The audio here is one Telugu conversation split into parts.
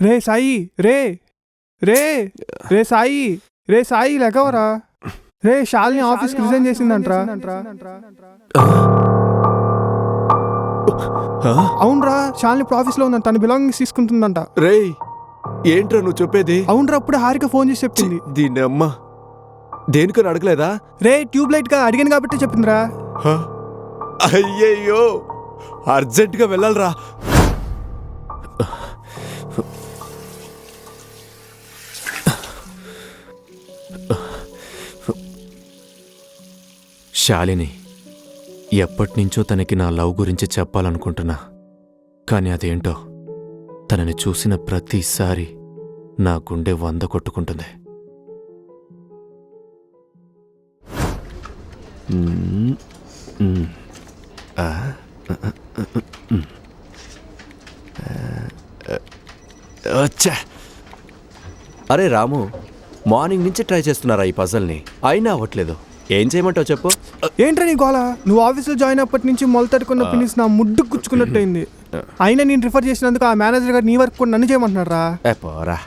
రే సాయి రే రే రే సాయి రే సాయి లెగవరా. రే శాలిని ఆఫీస్కి రిజైన్ చేసిందంట్రా. అవునరా, శాలిని ఇప్పుడు ఆఫీస్లో ఉందంట, తన బిలాంగింగ్స్ తీసుకుంటుందంట. రే ఏంట్రా నువ్వు చెప్పేది? అవునరా, అప్పుడు హారిక ఫోన్ చేసి చెప్పింది. దీన్ని అమ్మ దేనికని అడగలేదా? రే ట్యూబ్ లైట్ గా అడిగాను కాబట్టి చెప్పిందిరా. అయ్యయ్యో అర్జెంటుగా వెళ్ళాలరా. శాలిని ఎప్పటినుంచో తనకి నా లవ్ గురించి చెప్పాలనుకుంటున్నా, కానీ అదేంటో తనని చూసిన ప్రతిసారి నా గుండె 100 కొట్టుకుంటుంది. అరే రాము, మార్నింగ్ నుంచి ట్రై చేస్తున్నారా ఈ పజల్ని, అయినా అవ్వట్లేదు. ఏం చేయమంటావు చెప్పు. ఏంట్రా నీ గోళ? నువ్వు ఆఫీస్లో జాయిన్ అప్పటి నుంచి మొలతడుకున్న పినిస్ నా ముడ్డు గుచ్చుకున్నట్టయింది. అయినా నేను రిఫర్ చేసినందుకు ఆ మేనేజర్ గారు నీ వర్క్ కూడా నన్ను చేయమంటున్నారా? పోరా.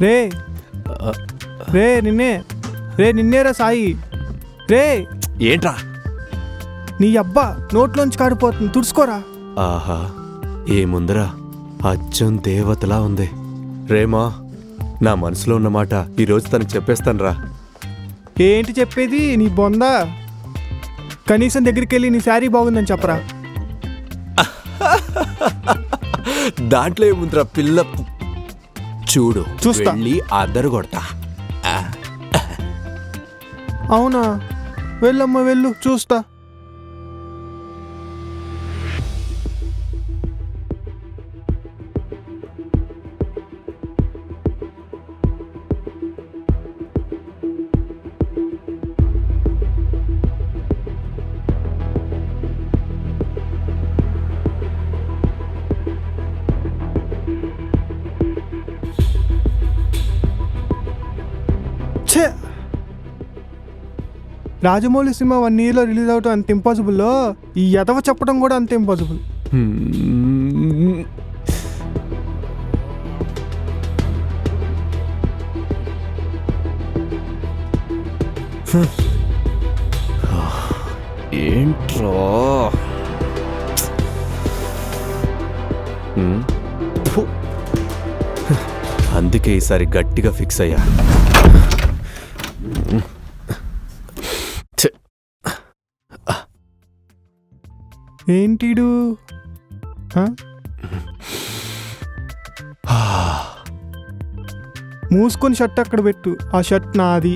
రే రే నిన్నేరా సాయి. రే ఏంట్రా? నీ అబ్బా నోట్లోంచి కారిపోతుంది, తుడుచుకోరా. ఆహా ఏముందరా, అచ్చం దేవతలా ఉంది. రేమా, నా మనసులో ఉన్నమాట ఈరోజు తనకు చెప్పేస్తానురా. ఏంటి చెప్పేది నీ బొందా? కనీసం దగ్గరికి వెళ్ళి నీ శారీ బాగుందని చెప్పరా. దాంట్లో ఏముందిరా పిల్ల, చూడు చూస్తా. అద్దరు కొడతా. అవునా, వెళ్ళమ్మా వెళ్ళు, చూస్తా. రాజమౌళి సినిమా 1 yearలో రిలీజ్ అవటం అంత ఇంపాసిబుల్లో ఈ ఎదవ చెప్పడం కూడా అంత ఇంపాసిబుల్. ఏంట్రా? అందుకే ఈసారి గట్టిగా ఫిక్స్ అయ్యా. ఏంటిడు? మూసుకొని షర్ట్ అక్కడ పెట్టు, ఆ షర్ట్ నాది.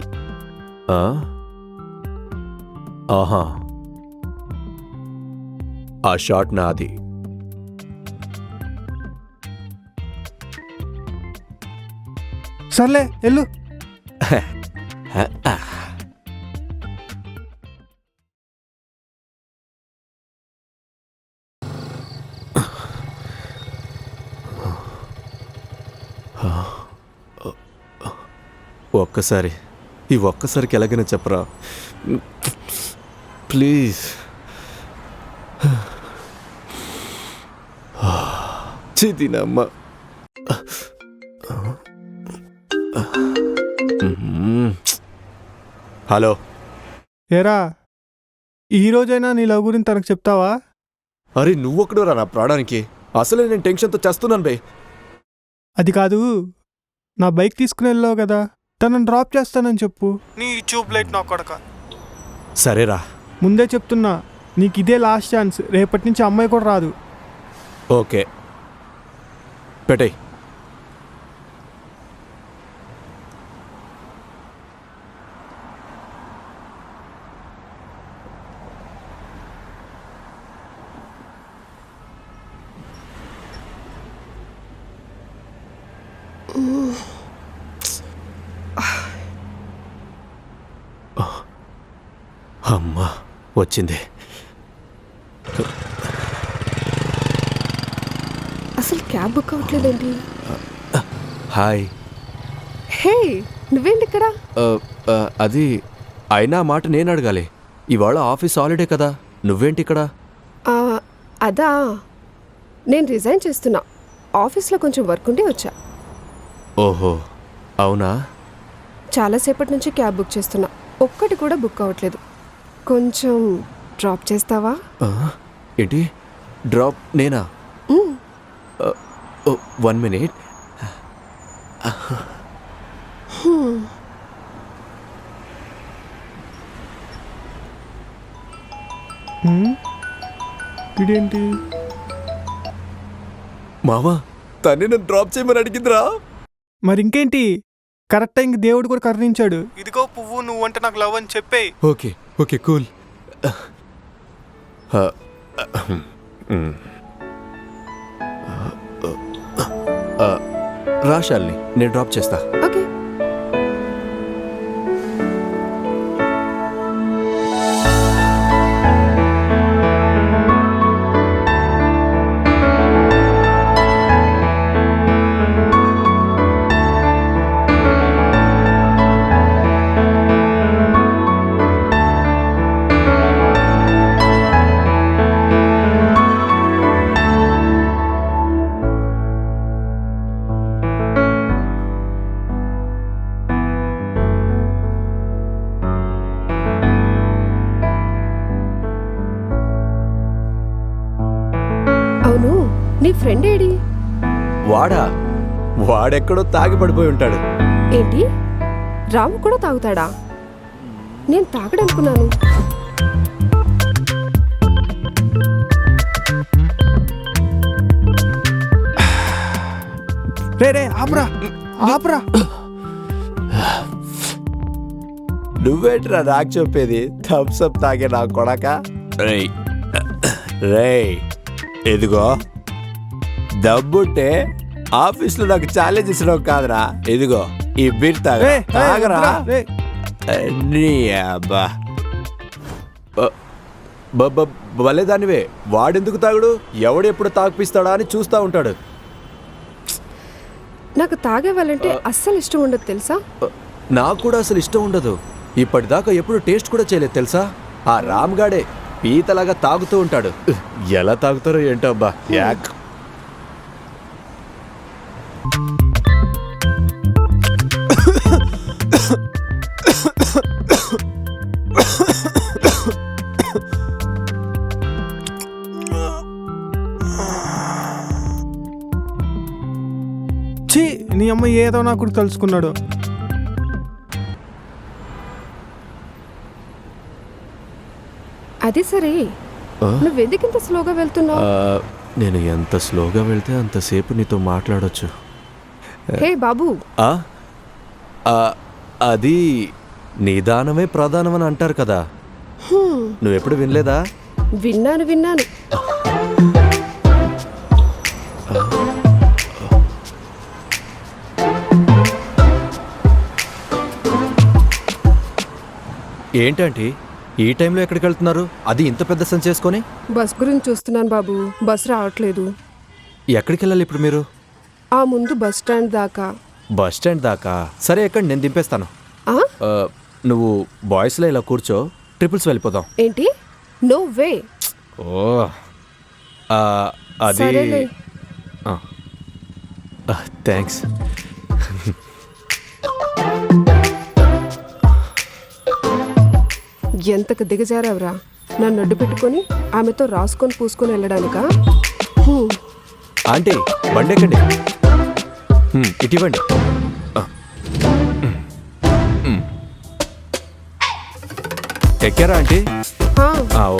ఆహా, ఆ షాట్ నాది. సర్లే వెళ్ళు. ఒక్కసారికి ఎలాగైనా చెప్పరా ప్లీజ్. చిదినమ్మ. హలో. ఏరా, ఈరోజైనా నీ లవ్ గురించి తనకు చెప్తావా? అరే నువ్వొక్కడు రా నా ప్రాణానికి, అసలే నేను టెన్షన్తో చేస్తున్నాను బే. అది కాదు, నా బైక్ తీసుకుని వెళ్ళావు కదా, తనని డ్రాప్ చేస్తానని చెప్పు. నీ ట్యూబ్ లైట్ నా కొడక. సరేరా, ముందే చెప్తున్నా, నీకు ఇదే లాస్ట్ ఛాన్స్. రేపటి నుంచి అమ్మాయి కూడా రాదు. ఓకే పెట్టేయ్. అమ్మా వచ్చింది. అసలు క్యాబ్ బుక్ అవ్వట్లేదేంటి? హాయ్. హే, నువ్వేంటి ఇక్కడ? అది అయినా మాట నేను అడగాలి. ఇవాళ ఆఫీస్ హాలిడే కదా, నువ్వేంటి ఇక్కడ? ఆ, అదా, నేను రిజైన్ చేస్తున్నా. ఆఫీస్లో కొంచెం వర్క్ ఉండి వచ్చా. ఓహో అవునా? చాలాసేపటి నుంచి క్యాబ్ బుక్ చేస్తున్నా, ఒక్కటి కూడా బుక్ అవ్వట్లేదు. కొంచెం డ్రాప్ చేస్తావా? ఏంటి డ్రాప్? నేనా? 1 minute. ఇదేంటి? మామా తన్ని నన్ను డ్రాప్ చేయమని అడిగిందిరా. మరి ఇంకేంటి, కరెక్ట్ టైంకి దేవుడు కూడా కరుణించాడు. ఇదిగో పువ్వు, నువ్వు అంటే నాకు లవ్ అని చెప్పే. Okay okay cool. రాశాల్ని నేను డ్రాప్ చేస్తా. ఓకే. అవును, నీ ఫ్రెండ్ ఏడి? వాడెక్కడో తాగి పడిపోయి ఉంటాడు. ఏంటి, రాము కూడా తాగుతాడా? నేను తాగడనుకున్నాను. రే ఆపరా ఆపరా. నువ్వేంట్రా నాకు చెప్పేది? థమ్స్అప్ తాగే నా కొడక. రేయ్ ఎదిగో, దమ్ముంటే ఆఫీస్లో నాకు ఛాలెంజ్ ఇచ్చడం కాదురా. ఎదిగో ఈ బీర్ తాగరా. నీ అబ్బా భలే దానివే. వాడెందుకు తాగుడు? ఎవడెప్పుడు తాగిపిస్తాడా అని చూస్తూ ఉంటాడు. నాకు తాగే వాళ్ళంటే అస్సలు ఇష్టం ఉండదు తెలుసా? నాకు కూడా అసలు ఇష్టం ఉండదు. ఇప్పటిదాకా ఎప్పుడు టేస్ట్ కూడా చేయలేదు తెలుసా. ఆ రామ్ గాడే పీతలాగా తాగుతూ ఉంటాడు. ఎలా తాగుతారో ఏంటో అబ్బా. యాక్. ఛీ, నీ అమ్మ ఏదో నాకు తెలుసుకున్నాడు. అది సరే, నువ్వెందుకు ఇంత స్లోగా వెళ్తున్నావు? నేను ఎంత స్లోగా వెళ్తే అంతసేపు నీతో మాట్లాడొచ్చు. హే బాబు. అది నిదానమే ప్రధానం అని అంటారు కదా, నువ్వెప్పుడు వినలేదా? విన్నాను. ఏంటంటే ఈ టైంలో ఎక్కడికి వెళ్తున్నారు? అది ఇంత పెద్ద సంచి చేసుకొని. బస్ గురించి చూస్తున్నాను బాబు, బస్ రావట్లేదు. ఎక్కడికి వెళ్ళాలి ఇప్పుడు మీరు? ఆ ముందు బస్ స్టాండ్ దాకా. బస్ స్టాండ్ దాకా? సరే ఎక్కడ, నేను దింపేస్తాను. నువ్వు బాయ్స్లో ఇలా కూర్చో, ట్రిపుల్స్ వెళ్ళిపోదాం. ఏంటి? No way. ఓ అది థ్యాంక్స్. ఎంతకు దిగజారావురా, నన్ను అడ్డు పెట్టుకొని ఆమెతో రాసుకొని పూసుకొని వెళ్ళడానికా? ఆంటీ బండి ఎక్కండి. ఇటు ఇవ్వండి. ఎక్కారా ఆంటీ?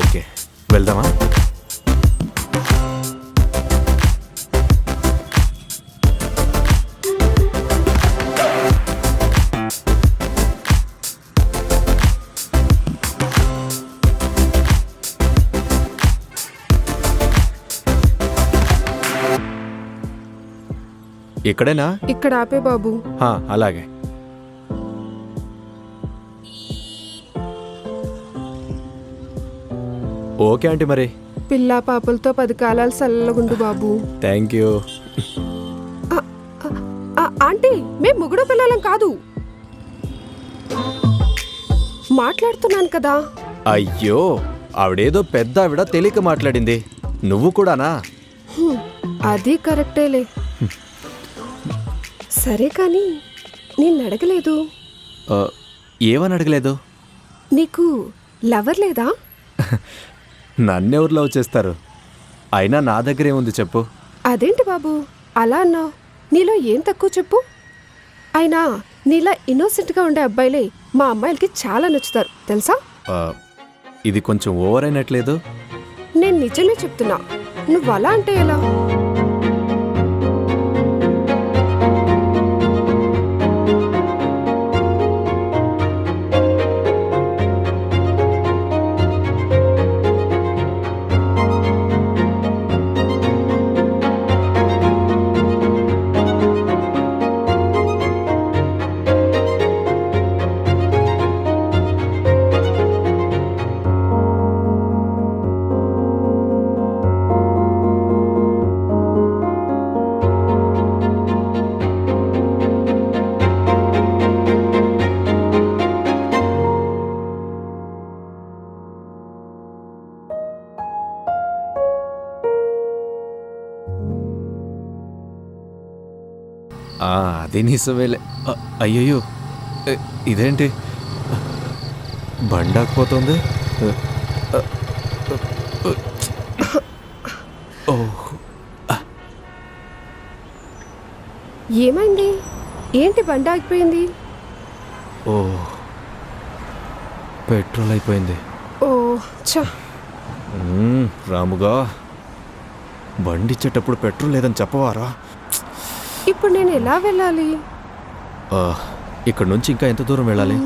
ఓకే, వెళ్దామా? ఇక్కడేనా? ఇక్కడ ఆపే బాబు. అలాగే. ఓకే ఆంటీ, మరి పిల్ల పాపలతో 10 కాలాలు చల్లగుండు బాబు. Thank you. ఆంటీ, మేము ముగ్గురు పిల్లలం కాదు. మాట్లాడుతున్నాను కదా. అయ్యో, ఆవిడేదో పెద్ద ఆవిడ తెలియక మాట్లాడింది. నువ్వు కూడానా? అది కరెక్టేలే. సరే కానీ నేను అడగలేదు. ఏమని అడగలేదు? నీకు లవర్ లేదా? నన్నెవరు లవ్ చేస్తారు? అయినా నా దగ్గర ఏముంది చెప్పు. అదేంటి బాబు అలా అన్నావు? నీలో ఏం తక్కువ చెప్పు. అయినా నీలా ఇన్నోసెంట్గా ఉండే అబ్బాయిలే మా అమ్మాయిలకి చాలా నచ్చుతారు తెలుసా? ఇది కొంచెం ఓవర్ అయినట్లేదు. నేను నిజమే చెప్తున్నా, నువ్వు అలా అంటే ఎలా? అది నిజమేలే. అయ్యయ్యో, ఇదేంటి బండాకపోతుంది? ఏమైంది? ఏంటి బండి ఆగిపోయింది? ఓ, పెట్రోల్ అయిపోయింది. ఓ చా, రాముగా, బండి ఇచ్చేటప్పుడు పెట్రోల్ లేదని చెప్పవారా? ఇప్పుడు నేను ఎలా వెళ్ళాలి? ఇక్కడ నుంచి ఇంకా ఎంత దూరం వెళ్ళాలి?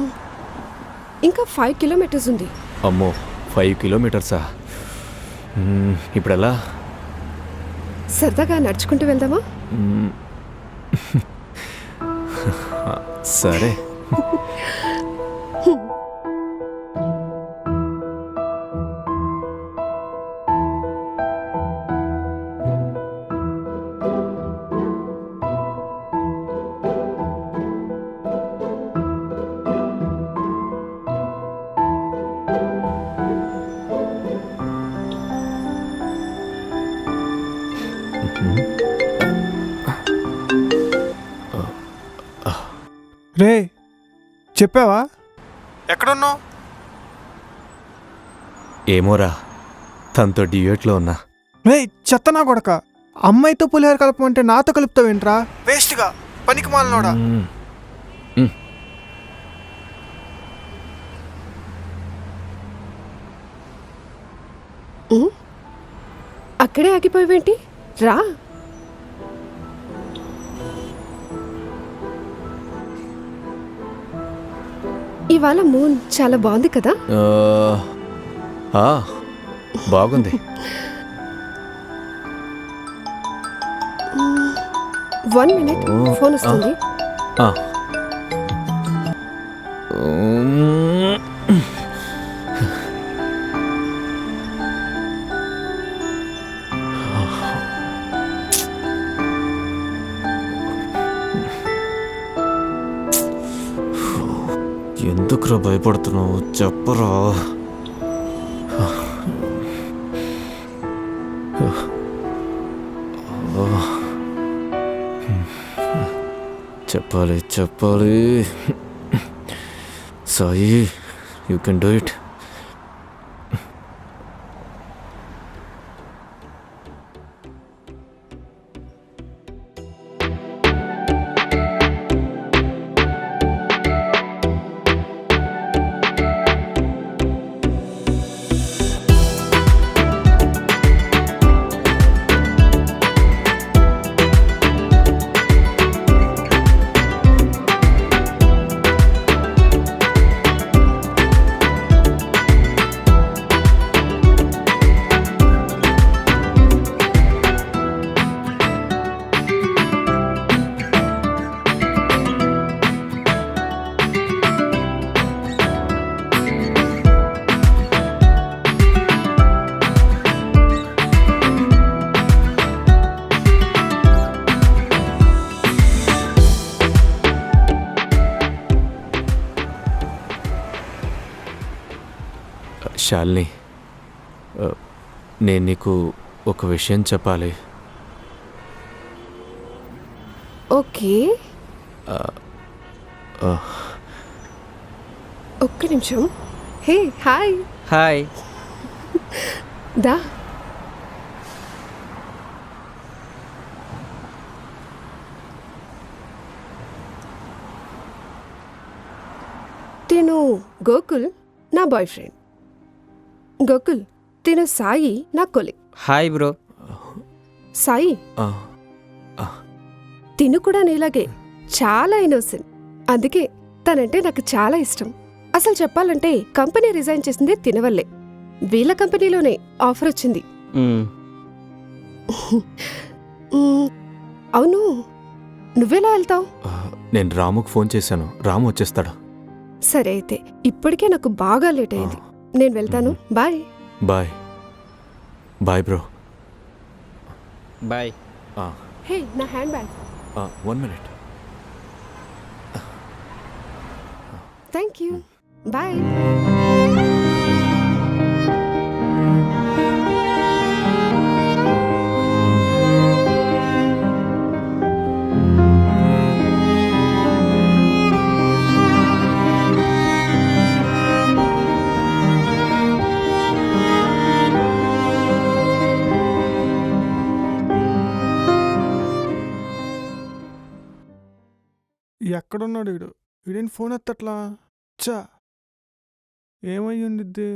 ఇంకా 5 కిలోమీటర్స్ ఉంది. అమ్మో, 5 కిలోమీటర్సా? ఇప్పుడు ఎలా? సరదాగా నడుచుకుంటూ వెళ్దామా? సరే. రే, చెప్పావా? ఎక్కడున్నావు? ఏమోరా, తనతో డ్యూయట్లో ఉన్నా. రే చెత్త నా కొడక, అమ్మాయితో పులిహోర కలపమంటే నాతో కలుపుతావేంట్రా? వేస్ట్గా, పనికి మాలనోడా. అక్కడే ఆగిపోయేవేంటి? రా. ఇవాళ మూన్ చాలా బాగుంది కదా? బాగుంది. 1 మినిట్, ఫోన్ వస్తుంది. ఎందుకురా భయపడుతున్నావు? చెప్పరా. చెప్పాలి. Sai, you can do it. Shalini, నేను నీకు ఒక విషయం చెప్పాలి. ఓకే, ఒక్క నిమిషం. హే, హాయ్. హాయ్. దా. తిను గోకుల్, నా బాయ్ ఫ్రెండ్. గోకుల్, తిను సాయి, నా కొలీగ్. Hi bro. సాయి, తిను కూడా నీలాగే చాలా ఇన్నోసెంట్. అందుకే తనంటే నాకు చాలా ఇష్టం. అసలు చెప్పాలంటే కంపెనీ రిజైన్ చేసింది తినవల్లే. వీళ్ళ కంపెనీలోనే ఆఫర్ వచ్చింది. అవును, నువ్వెలా వెళ్తావు? నేను రాముకు ఫోన్ చేశాను, రాము వచ్చేస్తాడు. సరే అయితే, ఇప్పటికే నాకు బాగా లేట్ అయింది. నేను వెళ్తాను. Bye. Bye. Bye bro. Bye. Hey, నా hand bag. 1 minute. Thank you. Bye. ఎక్కడున్నాడు వీడు? వీడేం ఫోన్ ఎత్తట్లా? చా, ఏమై ఉండిద్ది?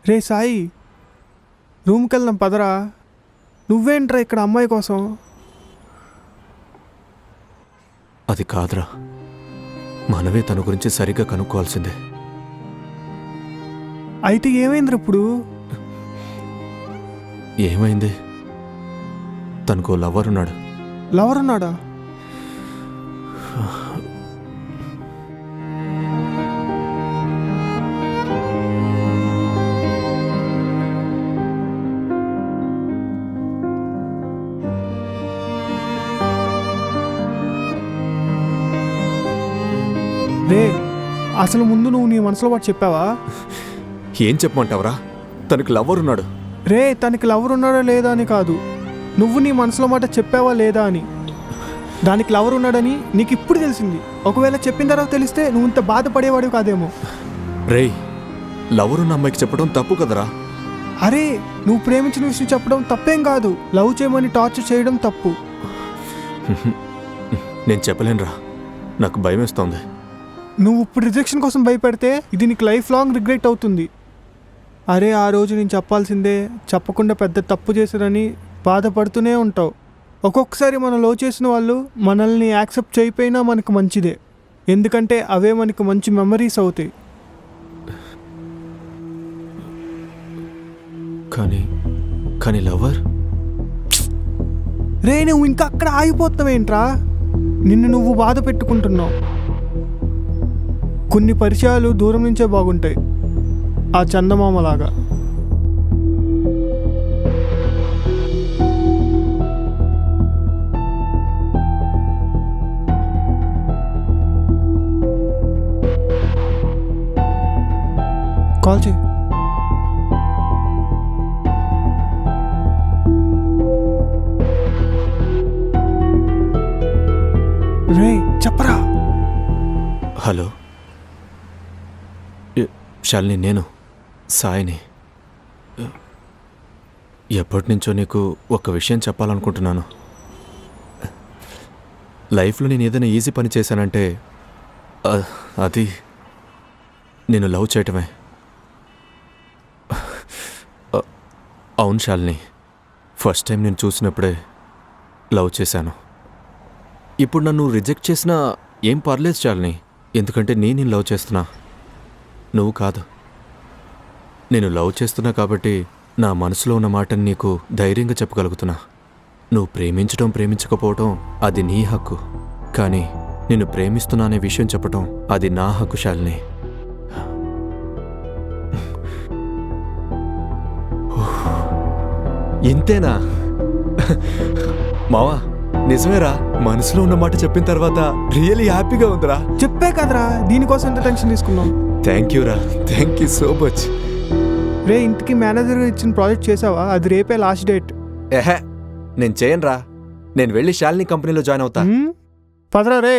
రే సాయి, రూమ్కి వెళ్దాం పదరా. నువ్వేంట్రా ఇక్కడ అమ్మాయి కోసం? అది కాదురా, మనమే తన గురించి సరిగ్గా కనుక్కోవాల్సిందే. అయితే ఏమైందిరా ఇప్పుడు? ఏమైంది? తనకు లవర్ ఉన్నాడు. లవర్ ఉన్నాడా? రే, అసలు ముందు నువ్వు నీ మనసులో పాటు చెప్పావా? ఏం చెప్పమంటావురా? తనకు లవర్ ఉన్నాడు. రే, తనకి లవర్ ఉన్నాడా లేదా అని కాదు, నువ్వు నీ మనసులో మాట చెప్పావా లేదా అని. దానికి లవర్ ఉన్నాడని నీకు ఇప్పుడు తెలిసింది. ఒకవేళ చెప్పిన తర్వాత తెలిస్తే నువ్వు ఇంత బాధపడేవాడివి కాదేమో. రేయ్, లవర్ ఉన్న అమ్మాయికి చెప్పడం తప్పు కదరా. అరే, నువ్వు ప్రేమించిన విషయం చెప్పడం తప్పేం కాదు. లవ్ చేయమని టార్చర్ చేయడం తప్పు. నేను చెప్పలేనురా, నాకు భయం వేస్తోంది. నువ్వు ఇప్పుడు రిజెక్షన్ కోసం భయపెడితే ఇది నీకు లైఫ్ లాంగ్ రిగ్రెట్ అవుతుంది. అరే, ఆ రోజు నేను చెప్పాల్సిందే, చెప్పకుండా పెద్ద తప్పు చేశానని బాధపడుతూనే ఉంటావు. ఒక్కొక్కసారి మనం లవ్ చేసిన వాళ్ళు మనల్ని యాక్సెప్ట్ చేయకపోయినా మనకు మంచిదే. ఎందుకంటే అవే మనకు మంచి మెమరీస్ అవుతాయి. కానీ లవర్? రే, నువ్వు ఇంకా అక్కడ ఆగిపోతావేంట్రా? నిన్ను నువ్వు బాధ పెట్టుకుంటున్నావు. కొన్ని పరిచయాలు దూరం నుంచే బాగుంటాయి, ఆ చందమామలాగా. కాల్ చేయి. రే, చెప్పరా. హలో శాలిని, నేను సాయిని. ఎప్పటి నుంచో నీకు ఒక విషయం చెప్పాలనుకుంటున్నాను. లైఫ్లో నేను ఏదైనా ఈజీ పని చేశానంటే అది నేను లవ్ చేయటమే. అవును శాలిని, ఫస్ట్ టైం నేను చూసినప్పుడే లవ్ చేశాను. ఇప్పుడు నన్ను రిజెక్ట్ చేసినా ఏం పర్లేదు శాలిని, ఎందుకంటే నేను లవ్ చేస్తున్నా, నువ్వు కాదు. నేను లవ్ చేస్తున్నా కాబట్టి నా మనసులో ఉన్న మాటని నీకు ధైర్యంగా చెప్పగలుగుతున్నా. నువ్వు ప్రేమించడం ప్రేమించకపోవటం అది నీ హక్కు, కానీ నిన్ను ప్రేమిస్తున్నా అనే విషయం చెప్పటం అది నా హక్కు శాలిని. ఇంతేనా మావా? నిజమేరా, మనసులో ఉన్న మాట చెప్పిన తర్వాత రియల్లీ హ్యాపీగా ఉందిరా. చెప్పే కదరా దీనికోసం ఎంత టెన్షన్ తీసుకున్నాం. థ్యాంక్ యూ రా, థ్యాంక్ యూ సో మచ్. రే ఇంటికి మేనేజర్ ఇచ్చిన ప్రాజెక్ట్ చేసావా? అది రేపే లాస్ట్ డేట్. ఏహే, నేను చేయనురా. నేను వెళ్ళి శాలిని కంపెనీలో జాయిన్ అవుతా. పదరా రే.